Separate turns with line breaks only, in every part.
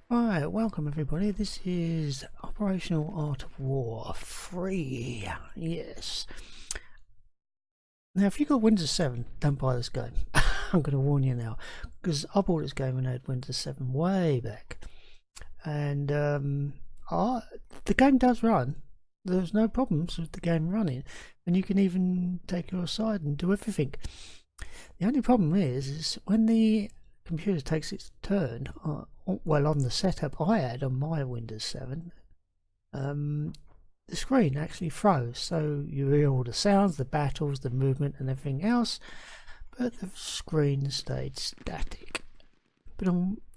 Right, welcome everybody. This is Operational Art of War 3. Yes. Now, if you've got Windows 7, don't buy this game. I'm going to warn you now, because I bought this game when I had Windows 7 way back, and the game does run. There's no problems with the game running, and you can even take your side and do everything. The only problem is when the computer takes its turn, well, on the setup I had on my Windows 7, the screen actually froze, so you hear all the sounds, the battles, the movement and everything else, but the screen stayed static. But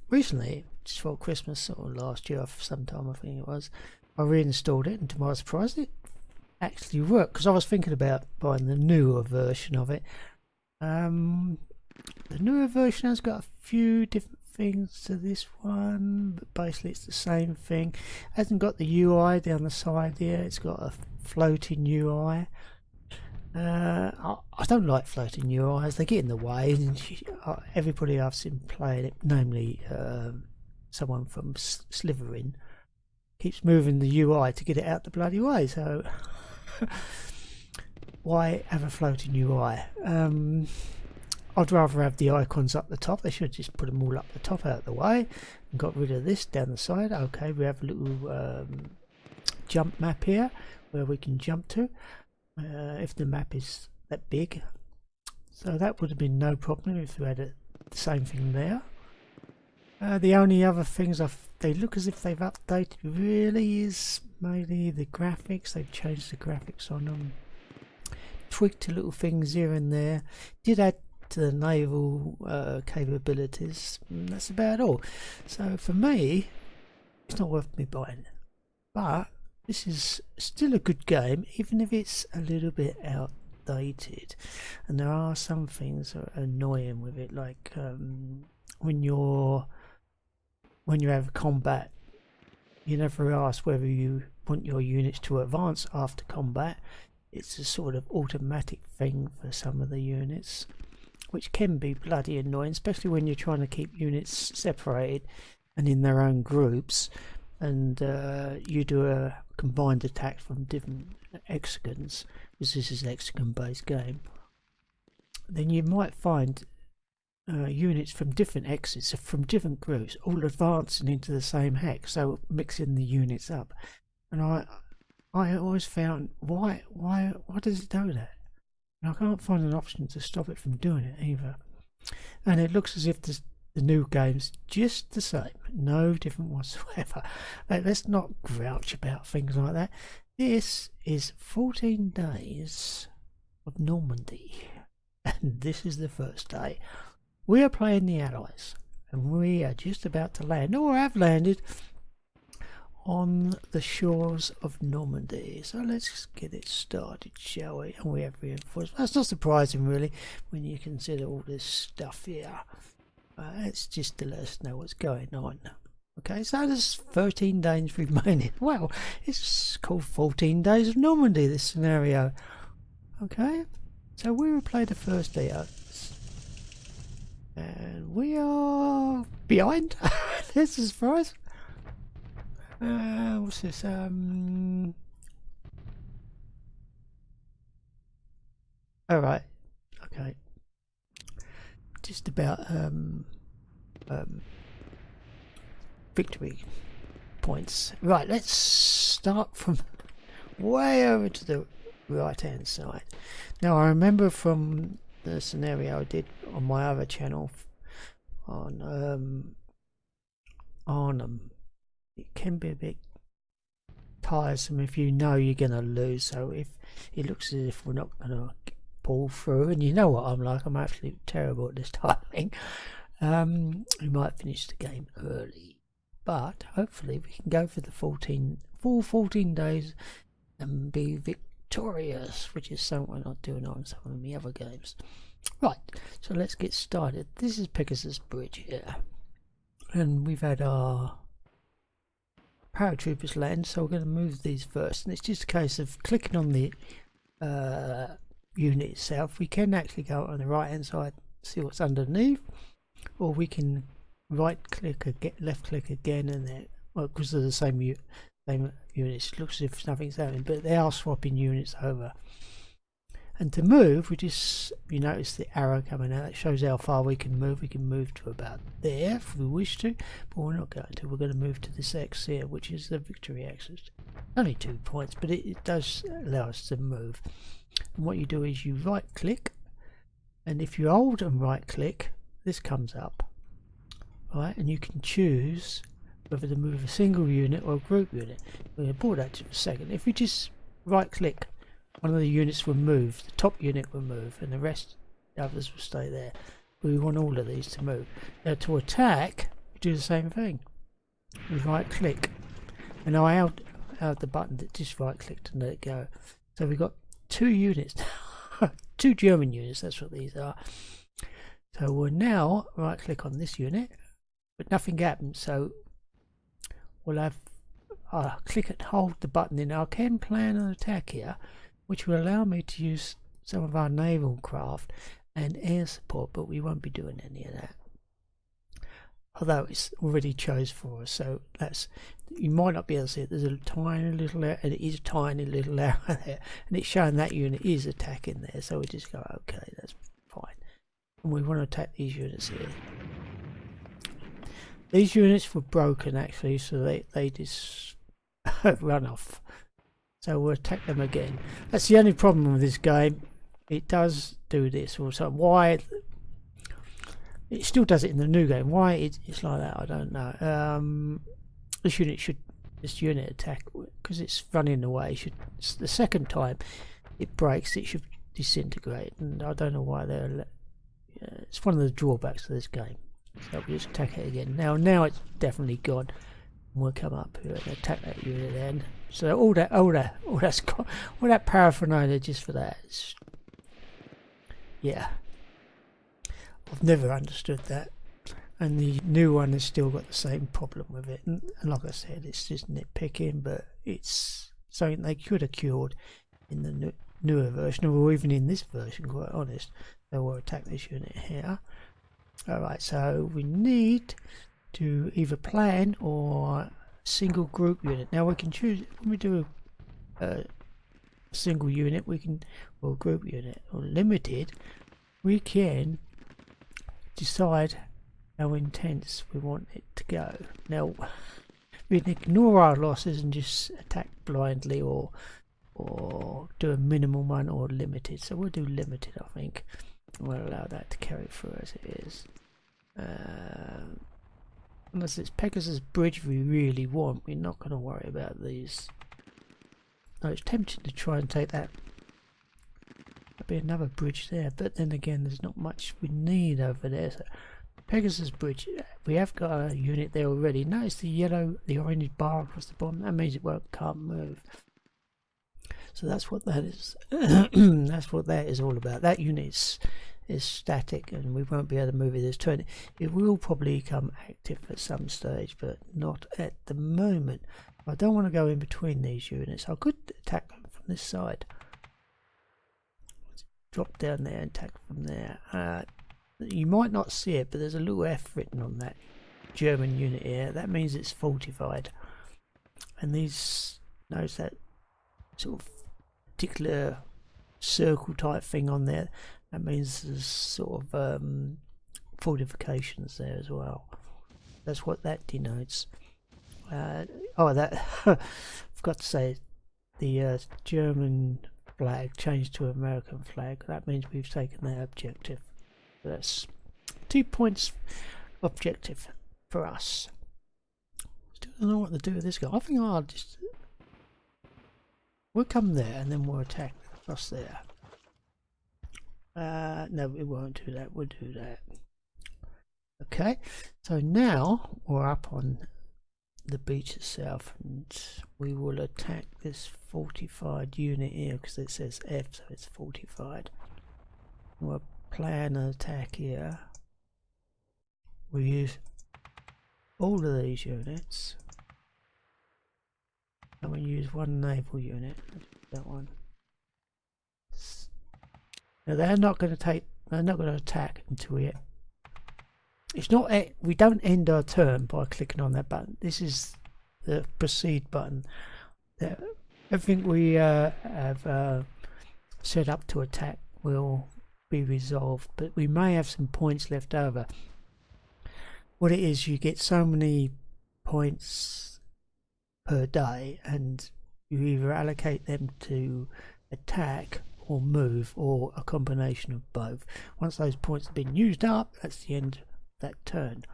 recently, just for Christmas or last year sometime I think it was, I reinstalled it, and to my surprise it actually worked, because I was thinking about buying the newer version of it. The newer version has got a few different things to this one, but basically it's the same thing. It hasn't got the UI down the side here, it's got a floating UI. I don't like floating UIs, they get in the way, and everybody I've seen playing it, namely someone from Slytherin, keeps moving the UI to get it out the bloody way, so why have a floating UI? I'd rather have the icons up the top. They should just put them all up the top out of the way and got rid of this down the side. Okay, we have a little jump map here where we can jump to if the map is that big, so that would have been no problem if we had the same thing there. The only other things they look as if they've updated really is mainly the graphics. They've changed the graphics on them, tweaked a little things here and there, did add to the naval capabilities. That's about all. So for me, it's not worth me buying. But this is still a good game, even if it's a little bit outdated. And there are some things that are annoying with it, like when you have combat, you never ask whether you want your units to advance after combat. It's a sort of automatic thing for some of the units, which can be bloody annoying, especially when you're trying to keep units separated and in their own groups, and you do a combined attack from different hexagons, because this is an hexagon based game. Then you might find units from different hexes, from different groups, all advancing into the same hex, so mixing the units up. And I always found, why does it do that? And I can't find an option to stop it from doing it either. And it looks as if the new game's just the same, no different whatsoever. Let's not grouch about things like that. This is 14 days of Normandy, and this is the first day. We are playing the Allies, and we are just about to land, or have landed, on the shores of Normandy. So let's get it started, shall we? And we have reinforcements. That's not surprising really when you consider all this stuff here. It's just to let us know what's going on. Okay, so there's 13 days remaining. Well, it's called 14 Days of Normandy, this scenario. Okay, so we will play the first day out, and we are behind. This is for us. What's this? Alright, okay. Just about victory points. Right, let's start from way over to the right hand side. Now I remember from the scenario I did on my other channel on it can be a bit tiresome if you know you're going to lose, so if it looks as if we're not going to pull through, and you know what I'm like, I'm absolutely terrible at this timing, we might finish the game early, but hopefully we can go for the full 14 days and be victorious, which is something we're not doing on some of the other games. Right, so let's get started. This is Pegasus Bridge here, and we've had our paratroopers land, so we're going to move these first, and it's just a case of clicking on the unit itself. We can actually go on the right hand side, see what's underneath, or we can right click again, left click again, and then, well, because they're the same units, it looks as if nothing's happening, but they are swapping units over. And to move, we just, you notice the arrow coming out. It shows how far we can move. We can move to about there if we wish to, but we're not going to. We're going to move to this X here, which is the victory axis. Only 2 points, but it does allow us to move. And what you do is you right click, and if you hold and right click, this comes up, right? And you can choose whether to move a single unit or a group unit. We're going to pause that for a second. If we just right click, one of the units will move, the top unit will move, and the rest, the others will stay there. We want all of these to move. Now to attack, we do the same thing. We right click, and I held the button that just right clicked and let it go. So we've got 2 units, 2 German units, that's what these are. So we'll now right click on this unit, but nothing happens, so we'll have, click and hold the button in. I can plan an attack here, which will allow me to use some of our naval craft and air support, but we won't be doing any of that, although it's already chose for us. So that's, you might not be able to see it, there's a tiny little arrow, and it is a tiny little arrow there, and it's showing that unit is attacking there, so we just go okay, that's fine. And we want to attack these units here. These units were broken actually, so they just run off. So we'll attack them again. That's the only problem with this game. It does do this also. Why it still does it in the new game? Why it's like that, I don't know. This unit attack, because it's running away. The second time it breaks, it should disintegrate, and I don't know why they're. It's one of the drawbacks of this game. So we just attack it again. Now it's definitely gone. We'll come up here and attack that unit then. So all that paraphernalia just for that. Yeah, I've never understood that, and the new one has still got the same problem with it. And like I said, it's just nitpicking, but it's something they could have cured in the newer version, or even in this version, quite honest. So we'll attack this unit here. Alright, so we need to either plan or single group unit. Now we can choose, when we do a single unit, or group unit, or limited, we can decide how intense we want it to go. Now we can ignore our losses and just attack blindly, or do a minimal one, or limited. So we'll do limited, I think. We'll allow that to carry through as it is. Unless it's Pegasus Bridge we really want, we're not going to worry about these. No, it's tempting to try and take that. There'll be another bridge there, but then again, there's not much we need over there. So Pegasus Bridge, we have got a unit there already. Notice the orange bar across the bottom. That means it can't move. So that's what that is. That's what that is all about. That unit is static, and we won't be able to move it this turn. It will probably become active at some stage, but not at the moment. I don't want to go in between these units. I could attack them from this side. Drop down there and attack from there. You might not see it, but there's a little F written on that German unit here. That means it's fortified. And these, notice that sort of particular circle type thing on there. That means there's sort of fortifications there as well. That's what that denotes. That forgot to say, the German flag changed to American flag. That means we've taken that objective. That's 2 points objective for us. Still don't know what to do with this guy. I think we'll come there and then we'll attack across there. No, we won't do that. We'll do that. Okay, so now we're up on the beach itself, and we will attack this fortified unit here because it says F, so it's fortified. We'll plan an attack here. We use all of these units, and we use one naval unit. That one. Now they're not going to attack until we it's not, we don't end our turn by clicking on that button. This is the proceed button. Everything we have set up to attack will be resolved, but we may have some points left over. What it is, you get so many points per day, and you either allocate them to attack or move, or a combination of both. Once those points have been used up, that's the end of that turn.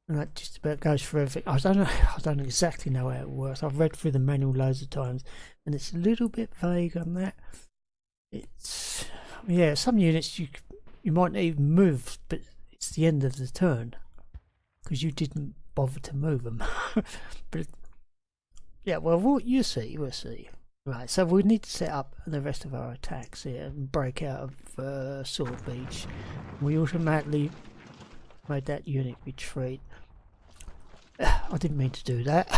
And that just about goes for everything. I don't exactly know how it works. I've read through the manual loads of times, and it's a little bit vague on that. It's, yeah, some units you might not even move, but it's the end of the turn because you didn't bother to move them. But yeah, well, we'll see. Right, so we need to set up the rest of our attacks here and break out of Sword Beach. We automatically made that unit retreat. I didn't mean to do that.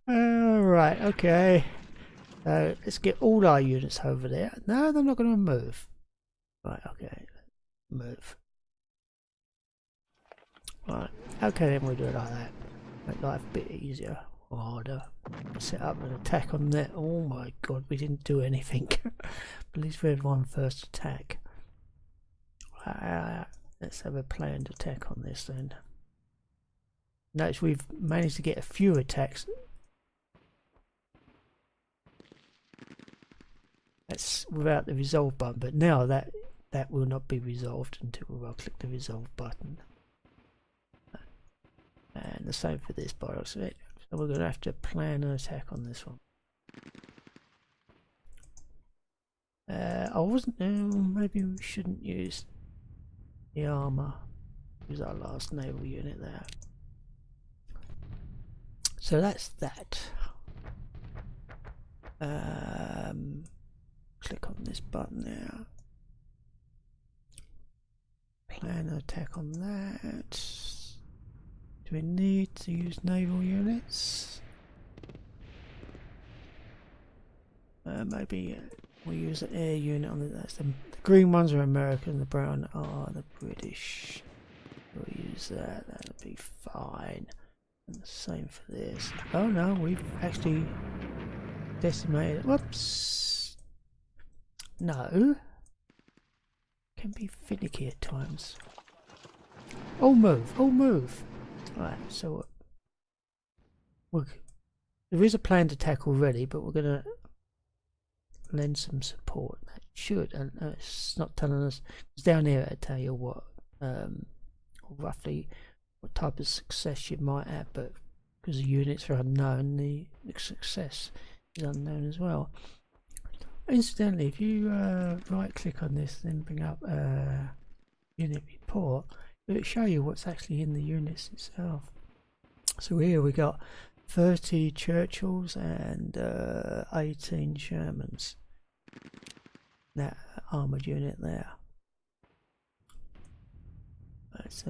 Right, okay. Let's get all our units over there. No, they're not going to move. Right, okay. Move. Right, okay, then we'll do it like that. Make life a bit easier or harder. Set up an attack on that. Oh my god, we didn't do anything. At least we had one first attack. Let's have a planned attack on this then. Notice we've managed to get a few attacks. That's without the resolve button, but now that will not be resolved until I click the resolve button. And the same for this by the looks of it. So we're going to have to plan an attack on this one. I wasn't. Maybe we shouldn't use the armor. Use our last naval unit there. So that's that. Click on this button there. Plan an attack on that. Do we need to use naval units? Maybe we'll use an air unit on the green ones are American, the brown are the British. We'll use that, that'll be fine. And the same for this. Oh no, we've actually decimated. Whoops! No. Can be finicky at times. Oh move! Oh move! Right, so there is a planned attack already, but we're going to lend some support. That should, and it's not telling us. It's down here to tell you what, roughly what type of success you might have, but because the units are unknown, the success is unknown as well. Incidentally, if you right click on this, then bring up unit report, it'll show you what's actually in the units itself. So here we got 30 Churchills and 18 Shermans. That armoured unit there. Let's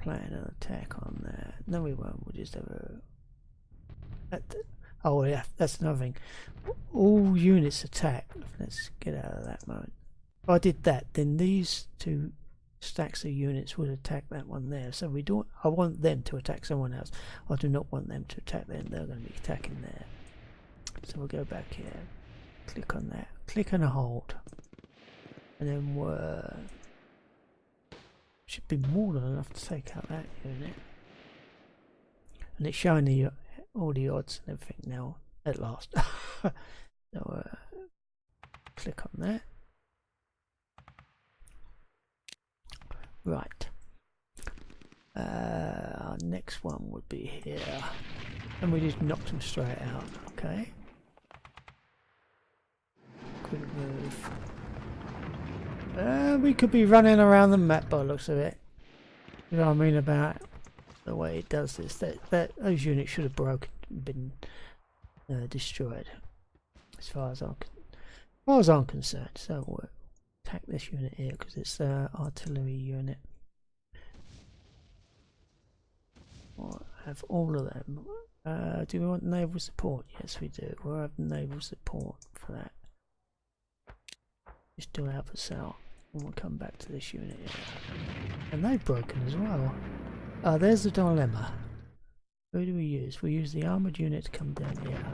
plan an attack on that. No, we won't. We'll just have a. Oh yeah, that's another thing. All units attack. Let's get out of that moment. If I did that, then these two stacks of units would attack that one there. So we don't. I want them to attack someone else. I do not want them to attack them. They're going to be attacking there. So we'll go back here. Click on that. Click and hold. And then should be more than enough to take out that unit. And it's showing the all the odds and everything now at last. So click on that. Right. Our next one would be here, and we just knocked them straight out. Okay. Quick move. We could be running around the map by the looks of it. You know what I mean about the way it does this? That those units should have been destroyed, as far as I'm concerned. So we'll attack this unit here because it's an artillery unit. We'll have all of them. Do we want naval support? Yes, we do. We'll have naval support for that. Just do Alpha Cell. we'll come back to this unit here. And they've broken as well. Oh, there's the dilemma. Who do we use? We use the armoured unit to come down here.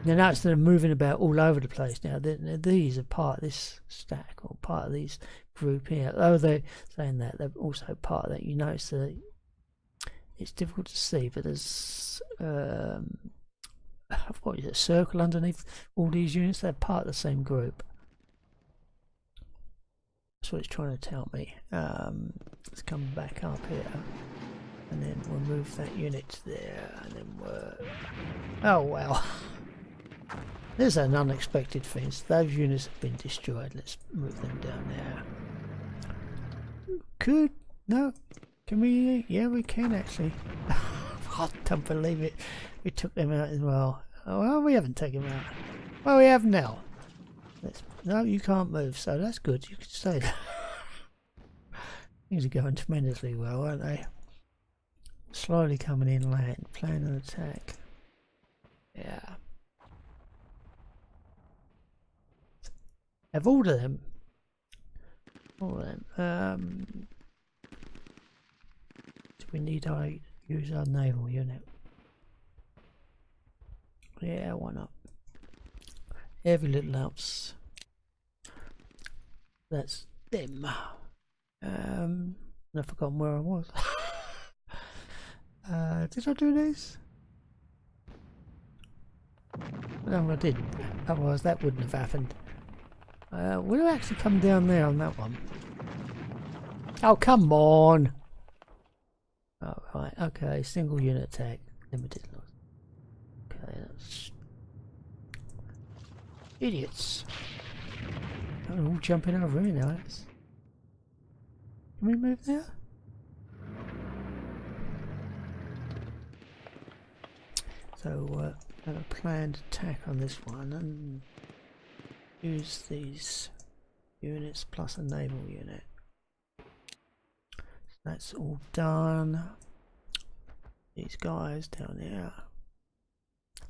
Now notice they're moving about all over the place now. These are part of this stack or part of these group here. Oh, they're saying that they're also part of that. You notice that it's difficult to see, but there's what is it, a circle underneath all these units. They're part of the same group. That's what it's trying to tell me. Let's come back up here. And then we'll move that unit there, and then we're... Oh well. There's an unexpected thing. Those units have been destroyed. Let's move them down there. Could... No? Can we... Yeah, we can actually. I don't believe it. We took them out as well. Oh, well, we haven't taken them out. Well, we have now. No, you can't move, so that's good. You can stay there. Things are going tremendously well, aren't they? Slowly coming in land, plan an attack. Yeah. Have all of them. All of them. Do we need to use our naval unit? Yeah, why not? Every little helps. That's them. I've forgotten where I was. Did I do these? No, I didn't. Otherwise that wouldn't have happened. We'll actually come down there on that one. Oh, come on! Oh, right, okay, single unit attack, limited loss. Okay, that's... Idiots! They're all jumping over here now. Can we move there? So, have a planned attack on this one and use these units plus a naval unit. So that's all done. These guys down here,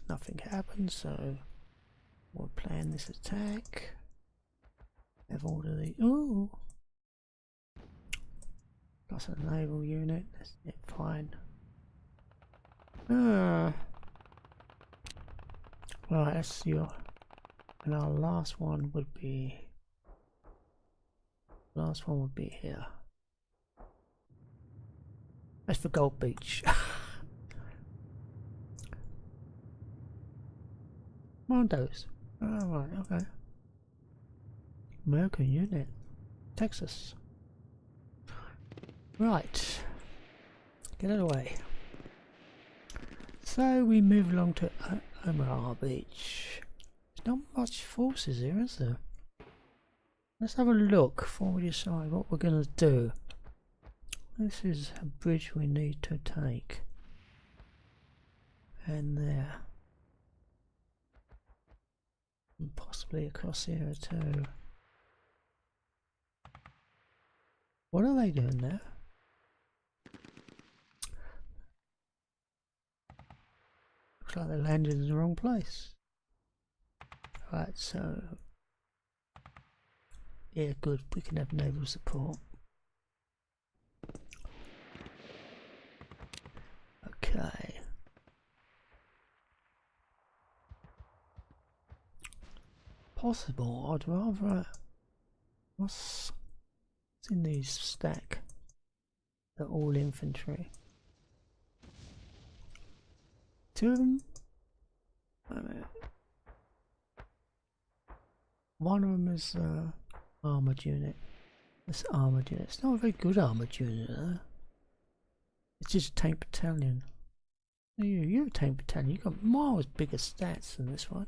nothing happens, so we'll plan this attack. Have all of the plus a naval unit. That's it, fine. Right, that's your, and our last one would be here. That's for Gold Beach. Mondos. Oh, right, okay. American unit. Texas. Right. Get it away. So we move along to Omaha Beach. There's not much forces here, is there? Let's have a look before we decide what we're going to do. This is a bridge we need to take. And there. And possibly across here too. What are they doing there? Looks like they landed in the wrong place. Right, so... Yeah, good, we can have naval support. Okay. Possible, I'd rather... What's in these stack? They're all infantry. Two of them? Wait a minute. One of them is armoured unit. This armoured unit. It's not a very good armoured unit though. It's just a tank battalion. You're a tank battalion. You've got miles bigger stats than this one.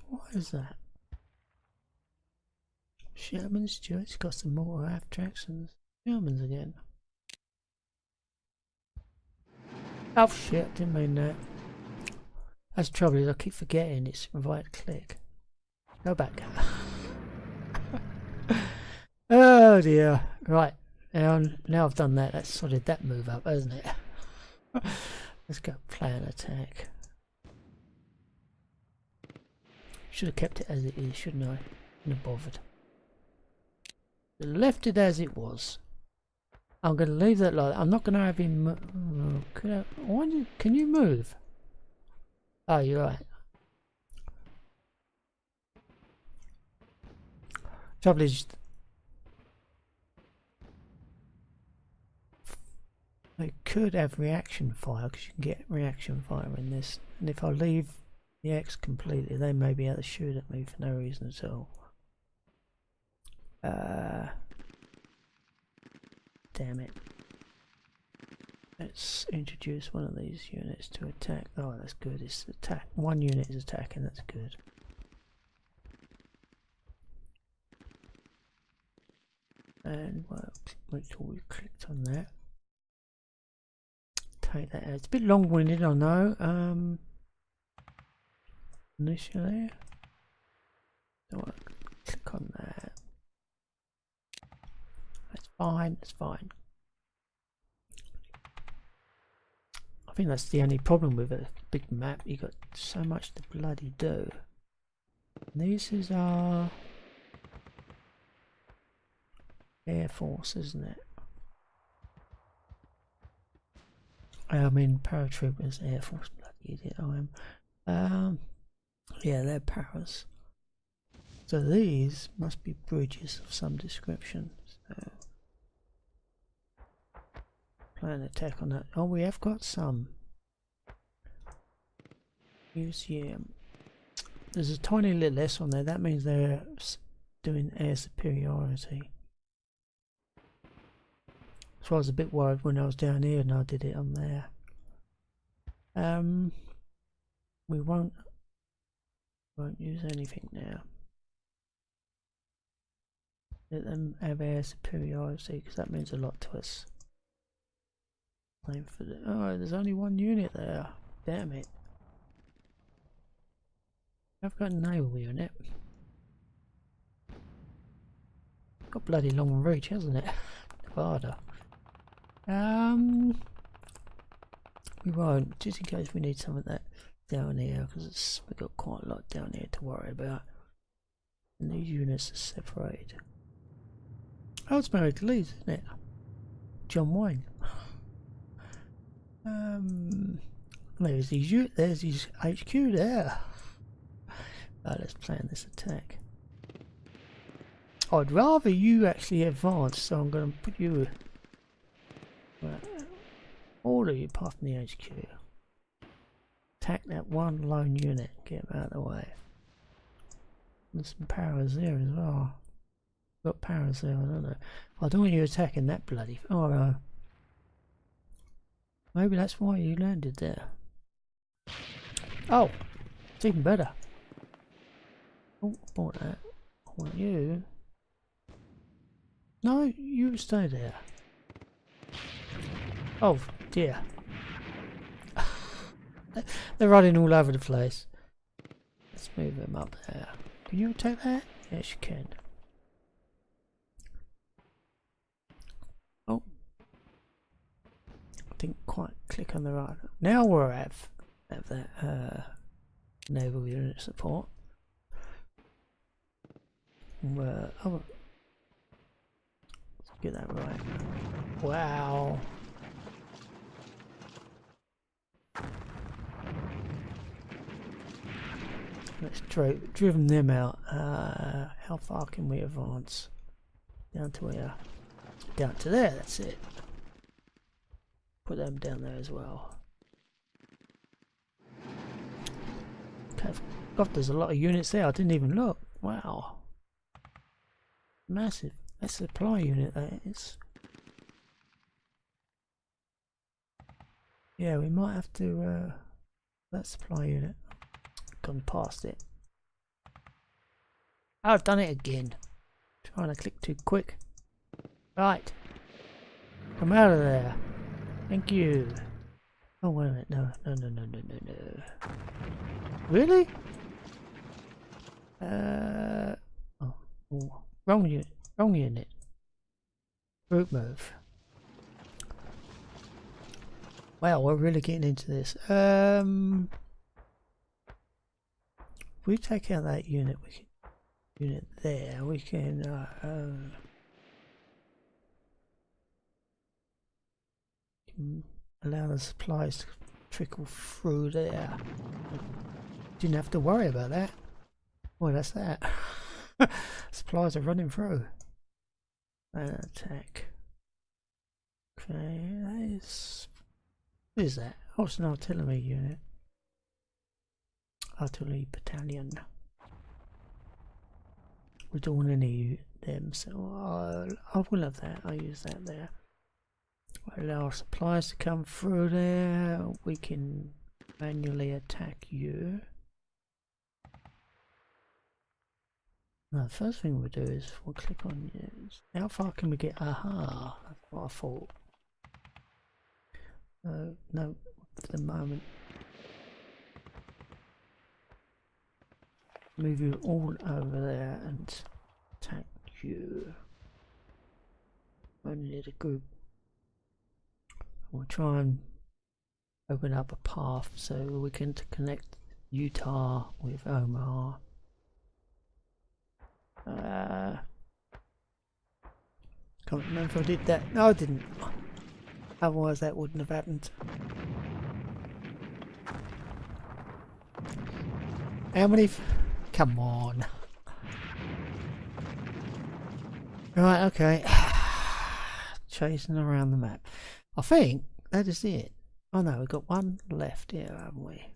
What is that? Sherman's Stuart's got some more half tracks and Sherman's again. Oh shit, didn't mean that. That's the trouble, is I keep forgetting it's right click. Go back. Oh dear. Right. Now I've done that, that's sorted that move up, hasn't it? Let's go plan attack. Should have kept it as it is, shouldn't I? Not bothered. Left it as it was. I'm going to leave that like that. I'm not going to have him. Can you move? Oh, you're right. Trouble is, they could have reaction fire because you can get reaction fire in this. And if I leave the X completely, they may be able to shoot at me for no reason at all. Damn it. Let's introduce one of these units to attack. Oh, that's good. It's attack. One unit is attacking. That's good. And well, make sure we've clicked on that. Take that out. It's a bit long-winded, I know. Initially, so I'll click on that. That's fine. That's fine. I think that's the only problem with a big map. You got so much to bloody do. And this is our Air Force, isn't it? I mean paratroopers, Air Force, bloody idiot I am. Yeah, they're paras. So these must be bridges of some description. So plan attack on that. Oh, we have got some. Museum. There's a tiny little S on there. That means they're doing air superiority. So I was a bit worried when I was down here and I did it on there. We won't use anything now. Let them have air superiority because that means a lot to us. Same for the, oh, there's only one unit there. Damn it. I've got a naval unit. Got bloody long reach, hasn't it? Harder. We won't, just in case we need something that down here, because we've got quite a lot down here to worry about. And these units are separated. Oh, it's Mary Leeds, isn't it? John Wayne. There's his HQ there. Let's plan this attack. I'd rather you actually advance, so I'm going to put you all of you apart from the HQ. Attack that one lone unit, get him out of the way. There's some powers there as well. Got powers there, I don't know. I don't want you attacking that bloody. Oh no. Maybe that's why you landed there. Oh, it's even better. Oh, bought that. I want you. No, you stay there. Oh dear. They're running all over the place. Let's move them up there. Can you take that? Yes, you can. Oh. I didn't quite click on the right. Now we're at that naval unit support. Oh, let's get that right. Wow. Let's driven them out. How far can we advance? Down to where? Down to there, that's it. Put them down there as well. Okay, God, there's a lot of units there. I didn't even look. Wow. Massive. That's a supply unit, that is. Yeah, we might have to that supply unit. Gone past it. I've done it again. Trying to click too quick. Right. Come out of there. Thank you. Oh wait a minute, no. Really? Oh, wrong unit. Group move. Wow, we're really getting into this. If we take out that unit, we can unit there, we can allow the supplies to trickle through there. Didn't have to worry about that. Well, that's that. Supplies are running through. Attack. Okay, that is. What is that? Oh, it's an artillery unit. Artillery battalion. We don't want any of them, so I will have that. I'll use that there. Allow supplies to come through there. We can manually attack you. Now, the first thing we'll do is we'll click on you. How far can we get? Aha, that's what I thought. No, for the moment. Move you all over there and attack you. Only need a group. We'll try and open up a path so we can connect Utah with Omaha. Can't remember if I did that. No, I didn't. Otherwise that wouldn't have happened. How many? Come on. Right, okay. Chasing around the map. I think that is it. Oh no, we've got one left here, haven't we?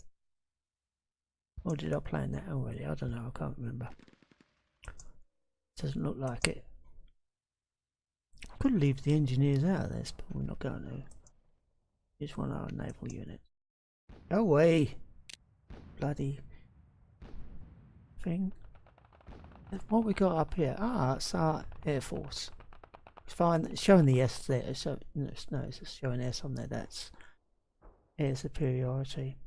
Or did I plan that already? I don't know, I can't remember. Doesn't look like it. Could leave the engineers out of this, but we're not going to. Just one of our naval units. Go away! Bloody thing. What we got up here? Ah, it's our Air Force. It's fine. It's showing the S there. So no, it's just showing S on there. That's air superiority.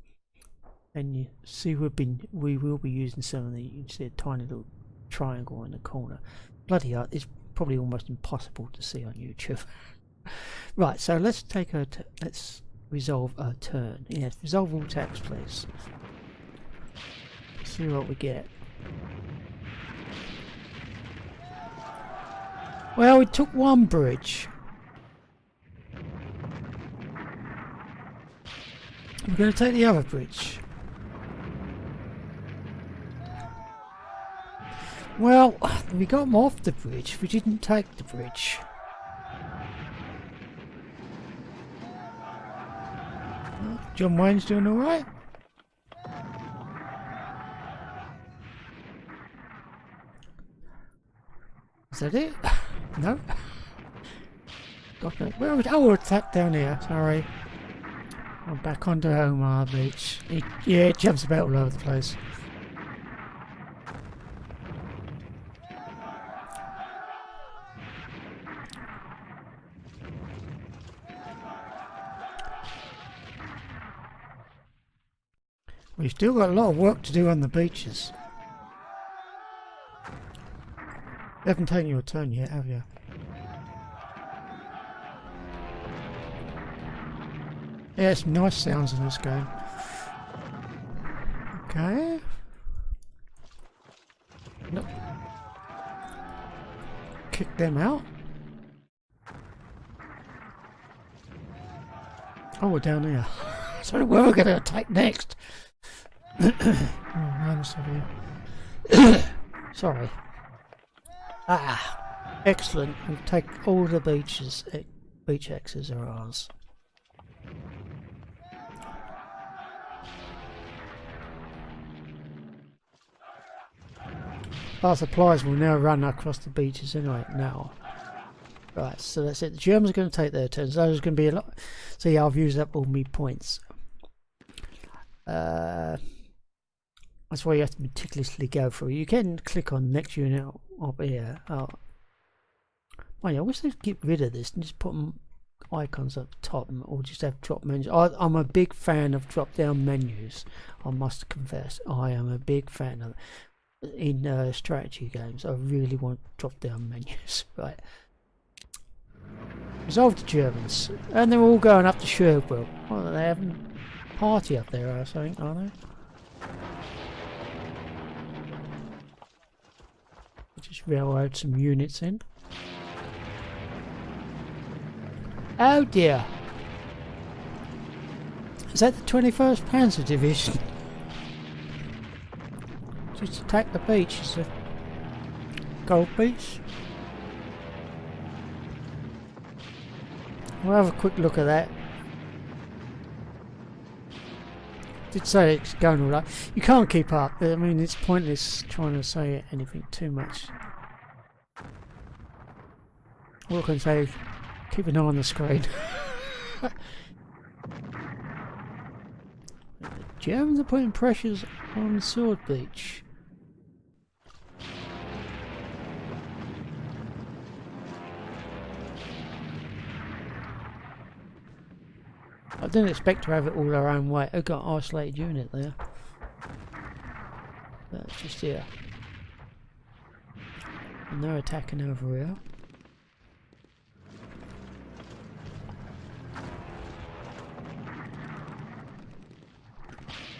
And you see, we will be using some of the. You can see a tiny little triangle in the corner. Bloody hell! It's probably almost impossible to see on YouTube. Right. So let's take let's resolve a turn. Yes, resolve all attacks, please. See what we get. Well, we took one bridge. We're going to take the other bridge. Well, we got them off the bridge. We didn't take the bridge. John Wayne's doing all right. Is that it? No. Got no. Where was? Oh, we're attacked down here. Sorry. I'm back onto Omaha Beach. Yeah, it jumps about all over the place. We've still got a lot of work to do on the beaches. You haven't taken your turn yet, have you? Yeah, some nice sounds in this game. Okay. Nope. Kick them out. Oh, we're down here. So where are we going to attack next? Oh, sorry. Ah, excellent. We'll take all the beaches. Beach X's are ours. Our supplies will now run across the beaches anyway. Now, right. So that's it. The Germans are going to take their turns. So there's going to be a lot. So yeah, I've used up all my points. That's why you have to meticulously go through. You can click on next unit up here. Oh yeah, I wish they'd get rid of this and just put them icons up top, or just have drop menus. I'm a big fan of drop down menus. I must confess, I am a big fan of in strategy games. I really want drop down menus. Right. Resolve the Germans, and they're all going up to Sherbrooke. What are they having? Party up there or something, are they? Just railroad some units in. Oh dear. Is that the 21st Panzer Division? Just attack the beach. It's a gold beach. We'll have a quick look at that. Did say it's going all right. You can't keep up. I mean, it's pointless trying to say anything too much. All I can say is keep an eye on the screen. The Germans are putting pressures on Sword Beach. I didn't expect to have it all our own way. I've got an isolated unit there. That's just here. And they're attacking over here.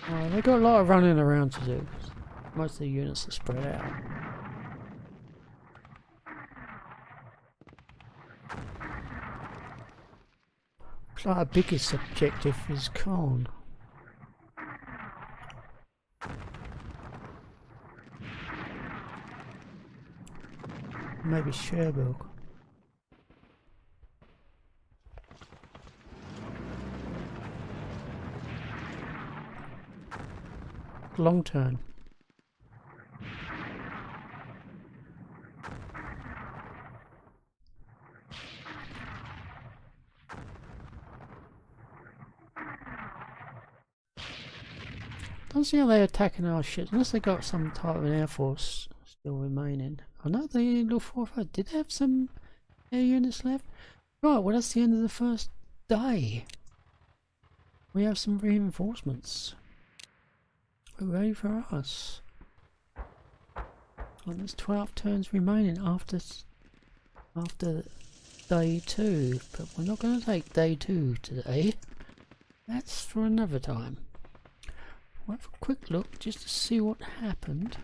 Oh, they've got a lot of running around to do. Most of the units are spread out. Looks like our biggest objective is Caen. Maybe Cherbourg. Long turn. Don't see how they're attacking our ships unless they got some type of an air force still remaining. I know the Luftwaffe did have some air units left. Right, well that's the end of the first day. We have some reinforcements. Hooray for us. And there's 12 turns remaining after day 2, but we're not going to take day 2 today. That's for another time. We'll have a quick look just to see what happened.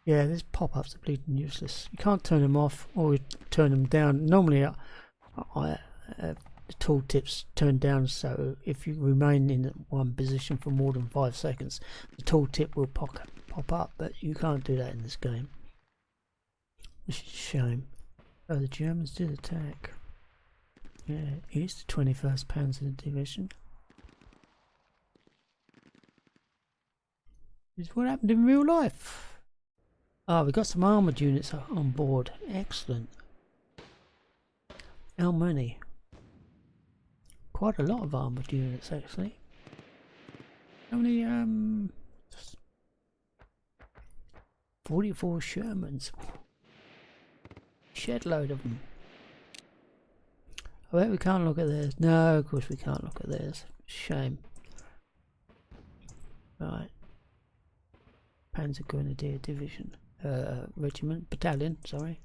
Yeah, these pop-ups are bleeding useless. You can't turn them off or turn them down. Normally the tooltip's turned down, so if you remain in one position for more than 5 seconds, the tooltip will pop up, but you can't do that in this game, which is a shame. Oh, the Germans did attack. Yeah, it's the 21st Panzer Division. This is what happened in real life. Ah, we got some armoured units on board. Excellent. How many? Quite a lot of armoured units actually. How many 44 Shermans. Shed load of them. I bet we can't look at theirs. No, of course we can't look at theirs. Shame. Right. Panzer Grenadier Division. Regiment. Battalion, sorry.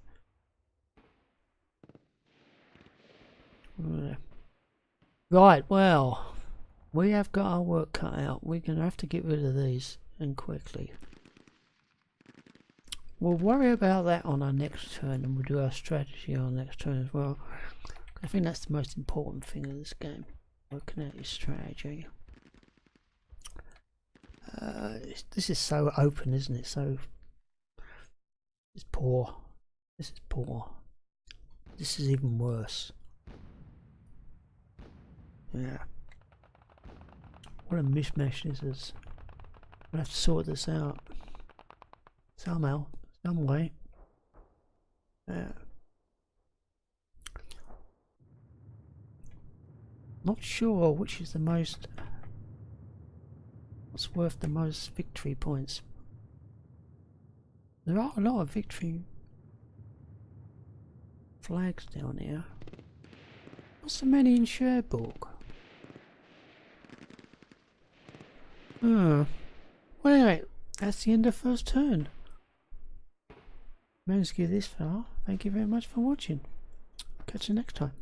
Right, well, we have got our work cut out. We're going to have to get rid of these, and quickly. We'll worry about that on our next turn, and we'll do our strategy on our next turn as well. I think that's the most important thing in this game, working out your strategy. This is so open, isn't it? So it's poor. This is poor. This is even worse. Yeah. What a mishmash this is. We'll have to sort this out somehow, some way. Yeah. Not sure which is the most, what's worth the most victory points. There are a lot of victory flags down here. Not so many in Cherbourg. Well anyway, that's the end of first turn. Managed to get this far. Thank you very much for watching. Catch you next time.